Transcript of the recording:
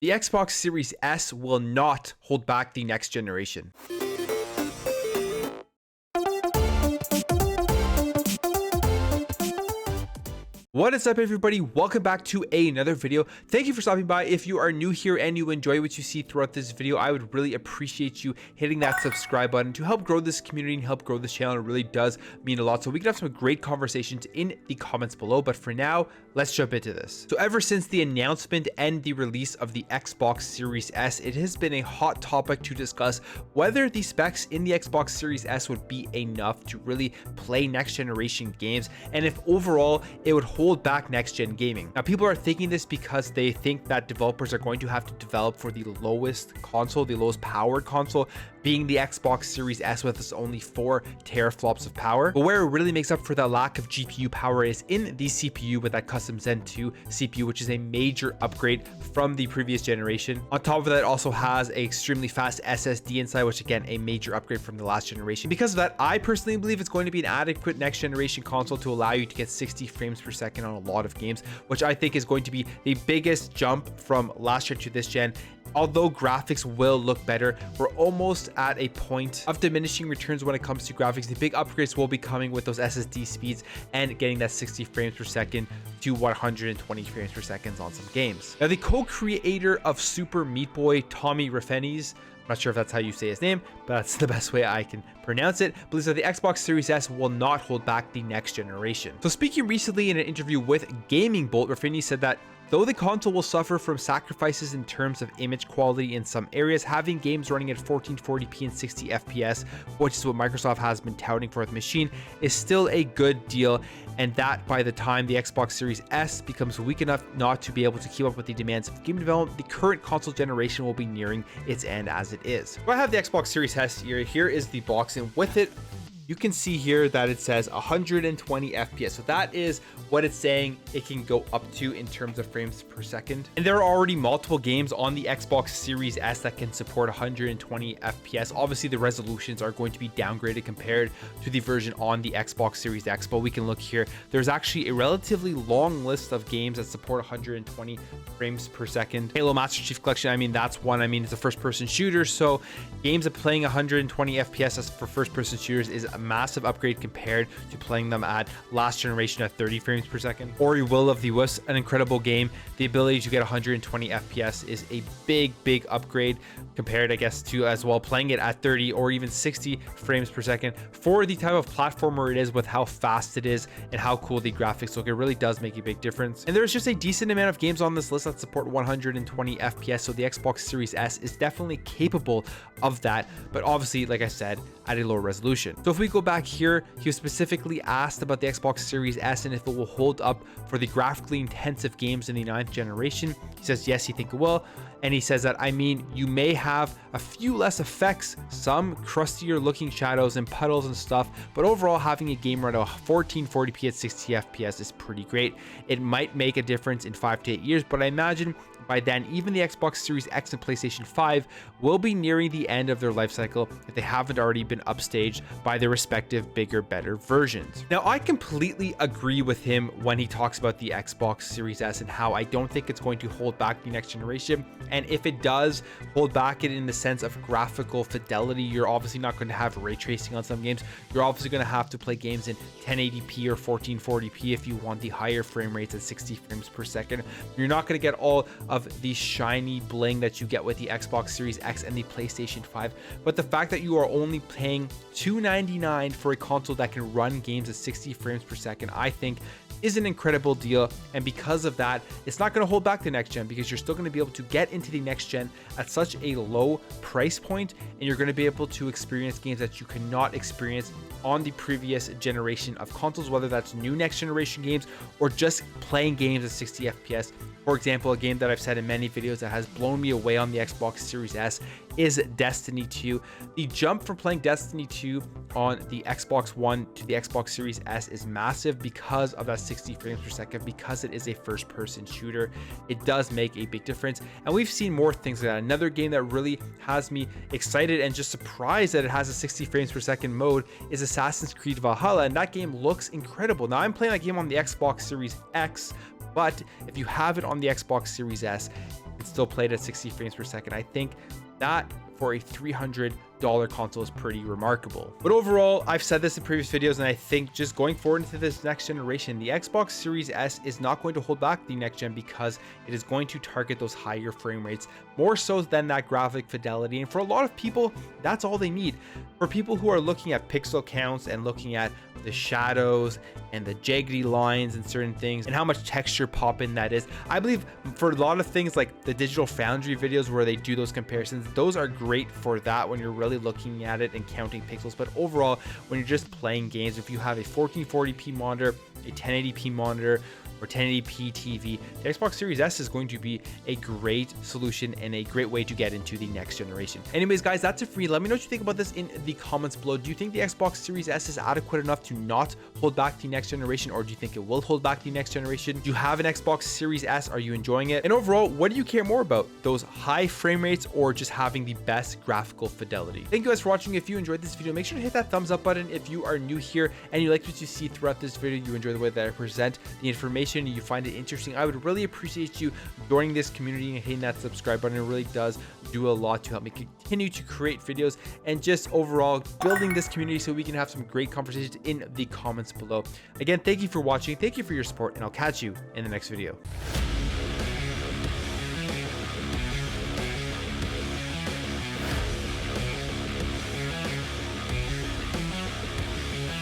The Xbox Series S will not hold back the next generation. What is up, everybody? Welcome back to another video. Thank you for stopping by. If you are new here and you enjoy what you see throughout this video, I would really appreciate you hitting that subscribe button to help grow this community and help grow this channel. It really does mean a lot. So we can have some great conversations in the comments below. But for now, let's jump into this. So ever since the announcement and the release of the Xbox Series S, it has been a hot topic to discuss whether the specs in the Xbox Series S would be enough to really play next generation games, and if overall it would hold back next gen gaming. Now, people are thinking this because they think that developers are going to have to develop for the lowest console, the lowest powered console, being the Xbox Series S with its only 4 teraflops of power. But where it really makes up for the lack of GPU power is in the CPU with that custom Zen 2 CPU, which is a major upgrade from the previous generation. On top of that, it also has an extremely fast SSD inside, which again, a major upgrade from the last generation. Because of that, I personally believe it's going to be an adequate next generation console to allow you to get 60 frames per second on a lot of games, which I think is going to be the biggest jump from last gen to this gen. Although graphics will look better, we're almost at a point of diminishing returns when it comes to graphics. The big upgrades will be coming with those SSD speeds and getting that 60 frames per second to 120 frames per second on some games. Now, the co-creator of Super Meat Boy, Tommy Refenes, I'm not sure if that's how you say his name, but that's the best way I can pronounce it, believes that the Xbox Series S will not hold back the next generation. So speaking recently in an interview with Gaming Bolt, Refenes said that though the console will suffer from sacrifices in terms of image quality in some areas, having games running at 1440p and 60 FPS, which is what Microsoft has been touting for the machine, is still a good deal, and that by the time the Xbox Series S becomes weak enough not to be able to keep up with the demands of game development, the current console generation will be nearing its end as it is. So I have the Xbox Series S here. Here is the box, and with it, you can see here that it says 120 FPS. So that is what it's saying it can go up to in terms of frames per second. And there are already multiple games on the Xbox Series S that can support 120 FPS. Obviously, the resolutions are going to be downgraded compared to the version on the Xbox Series X, but we can look here. There's actually a relatively long list of games that support 120 frames per second. Halo Master Chief Collection, I mean, that's one. I mean, it's a first-person shooter, so games that playing 120 FPS for first-person shooters is a massive upgrade compared to playing them at last generation at 30 frames per second. Ori Will of the Wisps, an incredible game. The ability to get 120 FPS is a big upgrade compared, I guess, to as well playing it at 30 or even 60 frames per second for the type of platformer it is, with how fast it is and how cool the graphics look. It really does make a big difference. And there's just a decent amount of games on this list that support 120 FPS, so the Xbox Series S is definitely capable of that, but obviously, like I said, at a lower resolution. So if we go back here, he was specifically asked about the Xbox Series S and if it will hold up for the graphically intensive games in the 9th generation. He says yes, he thinks it will. And he says that, I mean, you may have a few less effects, some crustier looking shadows and puddles and stuff, but overall having a game run at 1440p at 60 FPS is pretty great. It might make a difference in 5 to 8 years, but I imagine by then, even the Xbox Series X and PlayStation 5 will be nearing the end of their life cycle if they haven't already been upstaged by their respective bigger, better versions. Now, I completely agree with him when he talks about the Xbox Series S and how I don't think it's going to hold back the next generation. And if it does hold back it in the sense of graphical fidelity, you're obviously not going to have ray tracing on some games. You're obviously going to have to play games in 1080p or 1440p if you want the higher frame rates at 60 frames per second. You're not going to get all of the shiny bling that you get with the Xbox Series X and the PlayStation 5. But the fact that you are only paying $299 for a console that can run games at 60 frames per second, I think is an incredible deal. And because of that, it's not going to hold back the next gen, because you're still going to be able to get into the next gen at such a low price point, and you're going to be able to experience games that you cannot experience on the previous generation of consoles, whether that's new next generation games or just playing games at 60 FPS. For example, a game that I've said in many videos that has blown me away on the Xbox Series S is Destiny 2. The jump from playing Destiny 2 on the Xbox One to the Xbox Series S is massive because of that 60 frames per second, because it is a first-person shooter. It does make a big difference, and we've seen more things like that. Another game that really has me excited and just surprised that it has a 60 frames per second mode is Assassin's Creed Valhalla, and that game looks incredible. Now, I'm playing that game on the Xbox Series X, but if you have it on the Xbox Series S, still play it at 60 frames per second. I think that for a $300 console is pretty remarkable. But overall, I've said this in previous videos, and I think just going forward into this next generation, the Xbox Series S is not going to hold back the next gen because it is going to target those higher frame rates more so than that graphic fidelity. And for a lot of people, that's all they need. For people who are looking at pixel counts and looking at the shadows and the jaggedy lines and certain things and how much texture pop in that is, I believe for a lot of things like the Digital Foundry videos where they do those comparisons, those are great for that when you're really looking at it and counting pixels. But overall, when you're just playing games, if you have a 1440p monitor, a 1080p monitor, or 1080p TV, the Xbox Series S is going to be a great solution and a great way to get into the next generation. Anyways, guys, that's it for me. Let me know what you think about this in the comments below. Do you think the Xbox Series S is adequate enough to not hold back the next generation, or do you think it will hold back the next generation? Do you have an Xbox Series S? Are you enjoying it? And overall, what do you care more about, those high frame rates or just having the best graphical fidelity? Thank you guys for watching. If you enjoyed this video, make sure to hit that thumbs up button. If you are new here and you like what you see throughout this video, you enjoy the way that I present the information, you find it interesting, I would really appreciate you joining this community and hitting that subscribe button. It really does do a lot to help me continue to create videos and just overall building this community so we can have some great conversations in the comments below. Again, thank you for watching, thank you for your support, and I'll catch you in the next video.